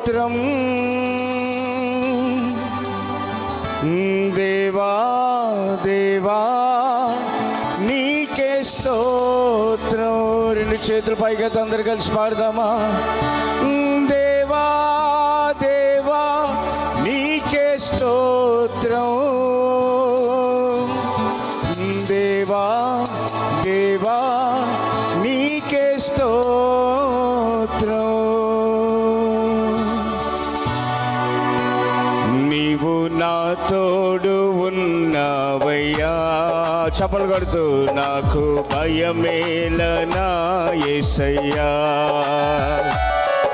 స్తోత్రం దేవా దేవా నీకే స్తోత్రం. రెండు చేతులు పైగా అందరు కలిసి పాడదామా? దేవా దేవా నీకే స్తోత్రం దేవా దేవా నీకే స్తోత్రం. నీవు నా తోడు ఉన్నావయ్యా. చప్పలు కొడుతూ నాకు భయమేలనా యేసయ్యా.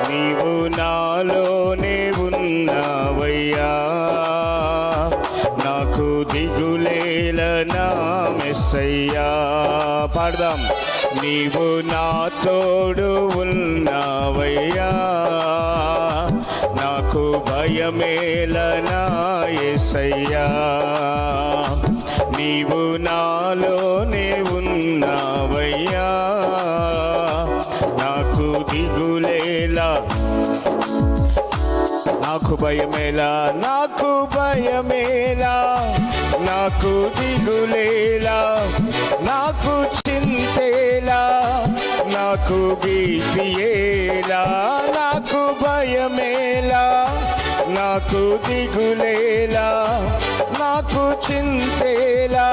నీవు నాలోనే ఉన్నావయ్యా. నాకు దిగులేలనా మెస్సయ్యా. పాడదాం. నీవు నా తోడు ఉన్నావయ్యా. నాకు భయమేలనా యేసయ్యా. నీవు నాలోనే ఉన్నావయ్యా. నాకు దిగులేలా నాకు భయమేలా. నాకు భయమేలా నాకు దిగులేలా. నాకు చింతేలా నాకు భీతియేలా. నాకు భయమేలా నాకు దిగులేలా. నాకు చింతేలా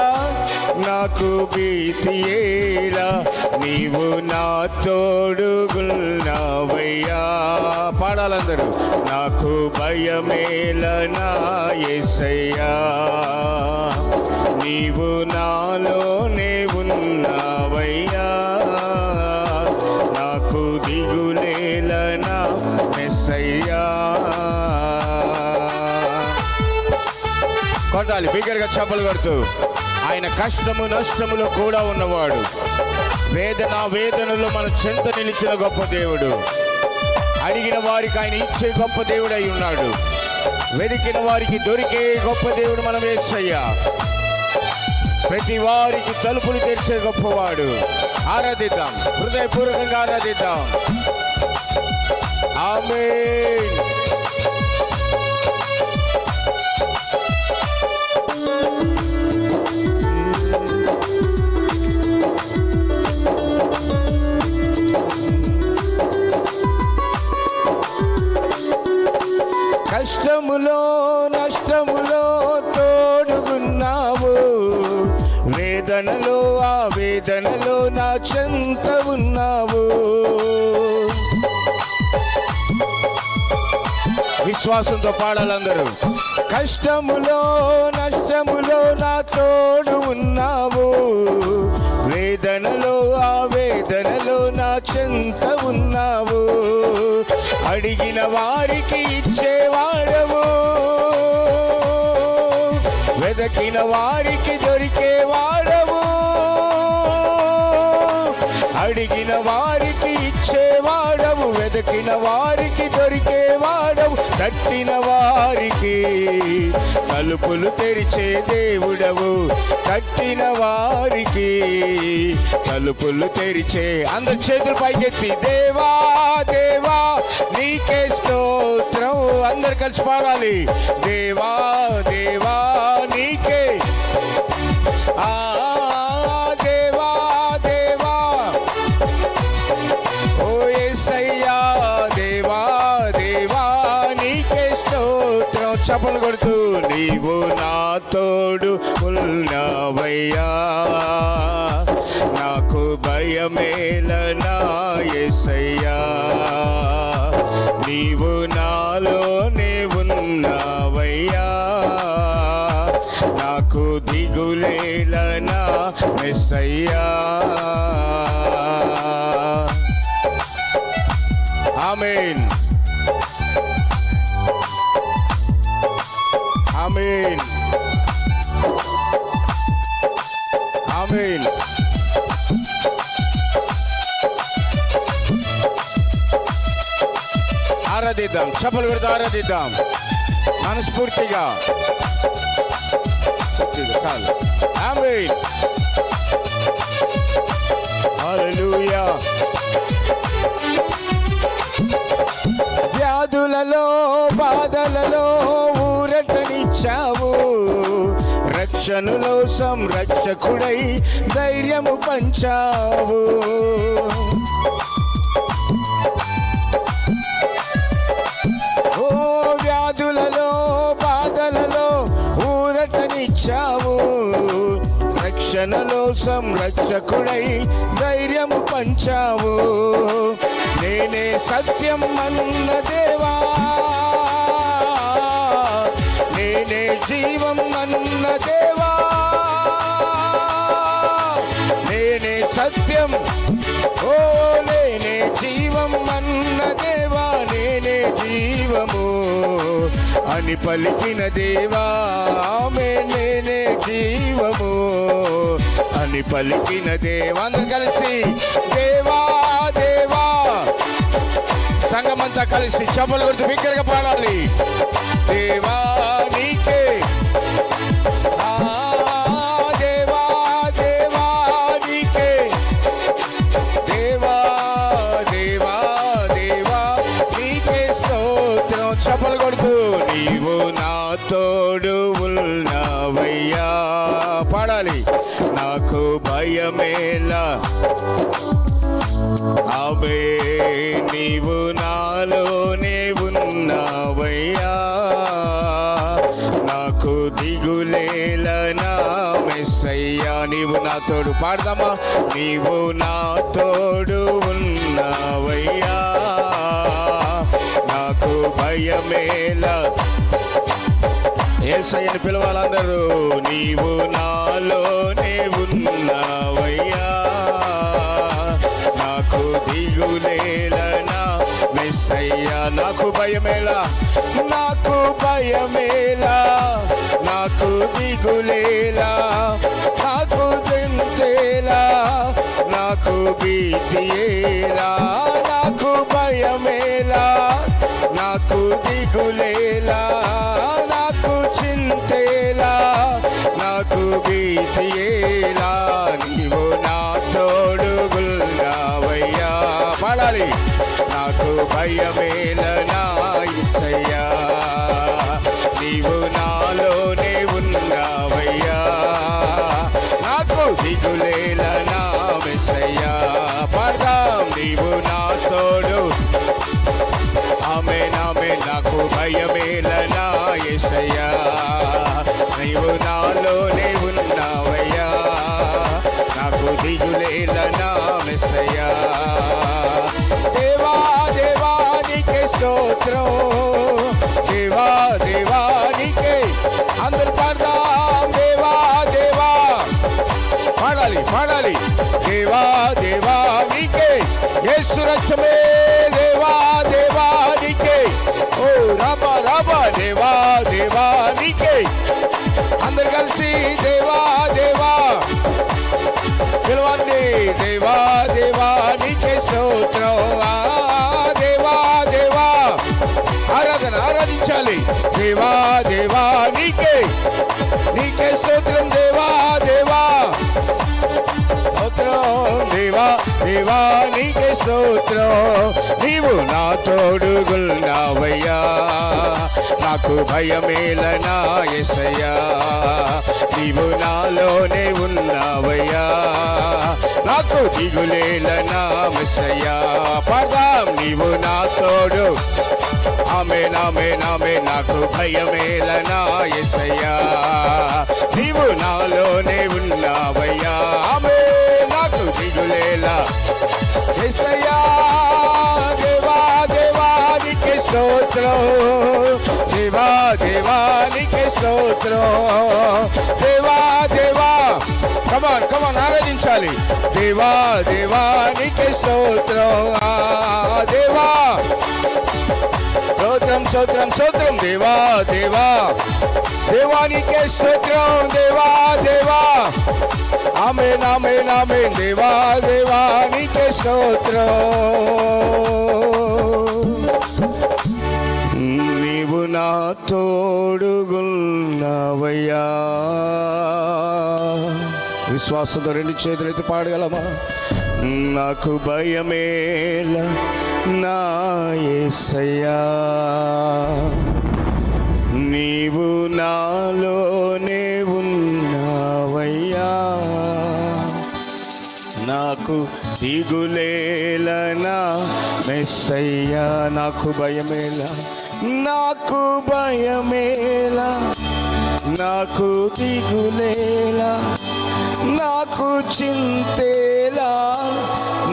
నాకు భీతియేలా. నీవు నా తోడుగున్నావయ్యా. పాడాలందరూ. నాకు భయమేలనా యేసయ్యా. నీవు నాలోనే ఉన్నావయ్యా. నాకు దిగులేలనా మెస్సయ్యా. కొట్టాలి బిగ్గరగా చప్పలు కొడుతూ. ఆయన కష్టము నష్టములో కూడా ఉన్నవాడు. వేదనలో మన చెంత నిలిచిన గొప్ప దేవుడు. అడిగిన వారికి ఆయన ఇచ్చే గొప్ప దేవుడై ఉన్నాడు. వెతికిన వారికి దొరికే గొప్ప దేవుడు మనం యేసయ్యా. ప్రతి వారికి తలుపులు తెరిచే గొప్పవాడు. ఆరాధిద్దాం, హృదయపూర్వకంగా ఆరాధిద్దాం. ఆమేన్. కష్టములో నష్టములో తోడుగున్నావు. వేదనలో ఆ వేదనలో నా చెంత ఉన్నావు. విశ్వాసంతో పాడాలందరూ. కష్టములో నష్టములో నా తోడు ఉన్నావు. వేదనలో ఆ వేదనలో నా చెంత ఉన్నావు. అడిగిన వారికి ఇచ్చేవాడవు. వెదకిన వారికి దొరికేవాడవు. అడిగిన వారికి ఇచ్చేవాడవు. వెదకిన వారికి దొరికేవాడవు. తట్టిన వారికి తలుపులు తెరిచే దేవుడవు. తట్టిన వారికి తలుపులు తెరిచే. అందరి చేతులు పైకెత్తి దేవా దేవా నీకే స్తోత్రం. అందరు కలిసి పాడాలి. దేవా దేవా నీకే. దేవా దేవా ఓ యేసయ్యా. దేవా దేవా నీకే స్తోత్రం. చప్పలు కొడుతూ. నీవు నా తోడు ఉన్నావయ్యా. నాకు భయమేలనా యేసయ్యా. నీవు నాలోనే ఉన్నావయ్యా. నాకు దిగులేలనా మెస్సయ్యా. ఆమేన్ ఆమేన్ ఆమేన్. ఆరాధిద్దాం, చప్పలు కొడుతూ ఆరాధిద్దాం మనస్ఫూర్తిగా. ఆమేన్. హల్లెలూయా. వ్యాధులలో రక్షణలో సంరక్షకుడై ధైర్యము పంచావు. ఓ వ్యాధులలో బాధలలో ఊరటనిచ్చావు. రక్షణలో సంరక్షకుడై ధైర్యము పంచావు. నేనే సత్యం అన్న దేవా, నేనే జీవం అన్న దేవా, నేనే సత్యం, ఓ నేనే జీవం అన్న దేవా, నేనే జీవము అని పలికిన దేవా, నేనే జీవము అని పలికిన దేవా. అందరూ కలిసి దేవా దేవా, సంఘమంతా కలిసి చప్పలు కొడుతూ బిగ్గరగా పాడాలి. దేవా నీకే, దేవా దేవా నీకే, దేవా దేవా దేవా నీకే స్తోత్రం. చప్పలు కొడుతూ నీవు నా తోడు ఉన్నావయ్యా పాడాలి. నాకు భయమేలా అవే, నీవు నాలోనే ఉన్నావయ్యా. నాకు దిగులేలా నా మెస్సయ్యా. నీవు నా తోడు పాడదామా. నీవు నా తోడు ఉన్నావయ్యా, నాకు భయమేలా. యేసయ్యని పిలవాలందరూ. నీవు నాలోనే ఉన్నావయ్యా, నాకు దిగులేలా మెస్సయ్యా. నాకు భయమేలా, నాకు భయమేలా, నాకు దిగులేలా, నాకు దించేలా, నాకు భీతియేలా. నాకు భయమేలా, నాకు దిగులేలా, నాకు చింతేలా, నాకు భీతియేలా. నీవు నా తోడుగున్నావయ్యా పాడాలి. నాకు భయమేలా నా యేసయ్యా, నీవు నాలోనే ఉన్నావయ్యా. నాకు దిగులేలా నా మెస్సయ్యా. పాడదాం. నీవు నా తోడు, ఆమేన్ ఆమేన్. నాకు భయమేలా నా యేసయ్యా, నీవు నాలోనే ఉన్నావయ్యా. నాకు దిగులేలా నా మెస్సయ్యా. దేవా దేవా నీకే స్తోత్రం, దేవా దేవా నీకే. అందరూ పాడదాం. దేవా దేవా పాడాలి పాడాలి. దేవా దేవా నీకే యేసు రక్షమే. దేవా దేవా నీకే, ఓ రాబా రాబా. దేవా దేవా నీకే. అందరు కలిసి దేవా దేవా పిలవండి. దేవా దేవా నీకే స్తోత్రం. దేవా దేవా ఆరాధన ఆరాధించాలి. దేవా దేవా నీకే, నీకే స్తోత్రం. దేవా దేవా స్తోత్రం. దేవా దేవా నీకే స్తోత్రం. నీవు నా తోడుగున్నావయ్యా, నాకు భయమేలా నా యేసయ్యా. నీవు నాలోనే ఉన్నావయ్యా, నాకు దిగులేలా నా మెస్సయ్యా. పాడదాం. నీవు నా తోడు, ఆమేన్ ఆమేన్ ఆమేన్. నాకు భయమేలా నా యేసయ్యా, నీవు నాలోనే ఉన్నావయ్యా. ఆమేన్. నాకు దిగులేలా యేసయ్యా. దేవా దేవా నీకే స్తోత్రం, దేవా దేవా నీకే స్తోత్రం. దేవా దేవా కమాన్ కమాన్ ఆరాధించాలి. దేవా దేవా నీకే స్తోత్రం. దేవా స్తోత్రం స్తోత్రం స్తోత్రం. దేవా దేవా దేవా నీకే స్తోత్రం. దేవా దేవా ఆమేన్ ఆమేన్ ఆమేన్. దేవా దేవా నీకే స్తోత్రం. నీవు నా తోడుగున్నావయ్యా. విశ్వాసంతో రెండు చేతులైతే పాడగలమా. నాకు భయమేలా నా యేసయ్యా, నీవు నాలోనే ఉన్నా నాకు దిగులేలనా మెస్సయ్యా, నాకు భయమేలా, నాకు భయమేలా, నాకు దిగులేలా, నాకు చింతేలా,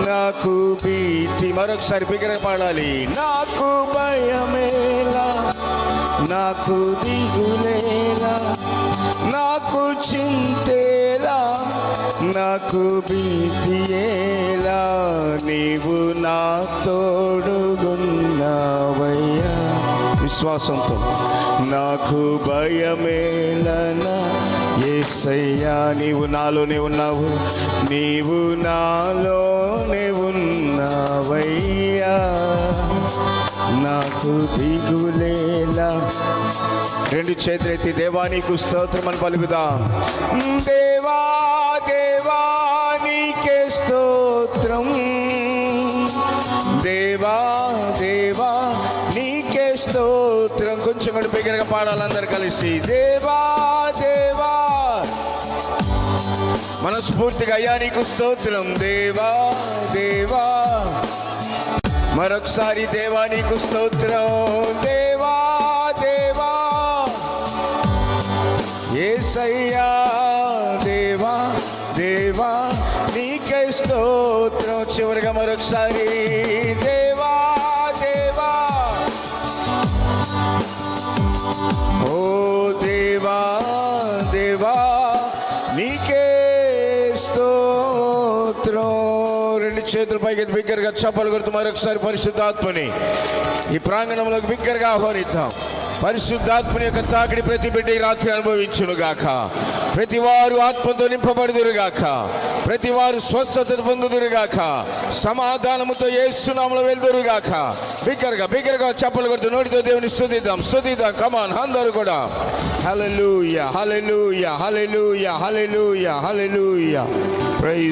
నాకు భీతి. మరొకసారి బిగ్గరగా పాడాలి. నాకు భయమేలా, నాకు దిగులేలా, నాకు చింతేలా, నాకు భీతియేలా, నీవు నా తోడుగున్నావయ్యా. విశ్వాసంతో నాకు భయమేలనా యేసయ్యా, నీవు నాలోనే ఉన్నావు, నీవు నాలోనే ఉన్నావయ్యా, నాకు దిగులేలా. రెండు చేతులెత్తి దేవానికి స్తోత్రం అని పలుకుదాం. దేవా దేవా నీకే స్తోత్రం, దేవా దేవా నీకే స్తోత్రం. కొంచెం కూడా బిగ్గరగా పాడాలి అందరు కలిసి. దేవా దేవా, మనస్ఫూర్తిగా అయ్యా నీకు స్తోత్రం. దేవా దేవా, మరొకసారి దేవా నీకు స్తోత్రం. దేవా దేవా యేసయ్యా, దేవా దేవా నీకే స్తోత్రం. చివరిగా మరొకసారి దేవా దేవా, ఓ దేవా దేవా నీకే స్తోత్రం. రెండు చేతుల పైకి బిగ్గరగా చప్పలు కొడుతూ మరొకసారి పరిశుద్ధాత్మని ఈ ప్రాంగణంలోకి బిగ్గరగా ఆహ్వానిద్దాం. పరిశుద్ధాత్మని యొక్క తాకిడి ప్రతి బిడ్డ ఈ రాత్రి అనుభవించును గాక. ప్రతి వారు ఆత్మతో నింపబడుదురు గాక. ప్రతి వారు స్వస్థత పొందుదురు గాక. సమాధానముతో యేసు నామములో వెళ్దురు గాక. బిగ్గరగా బిగ్గరగా చప్పలు కొడుతూ నోటితో దేవుని స్తుతిద్దాం. కమాన్ అందరూ కూడా హల్లెలూయా హల్లెలూయా హల్లెలూయా హల్లెలూయా హల్లెలూయా. ప్రైజ్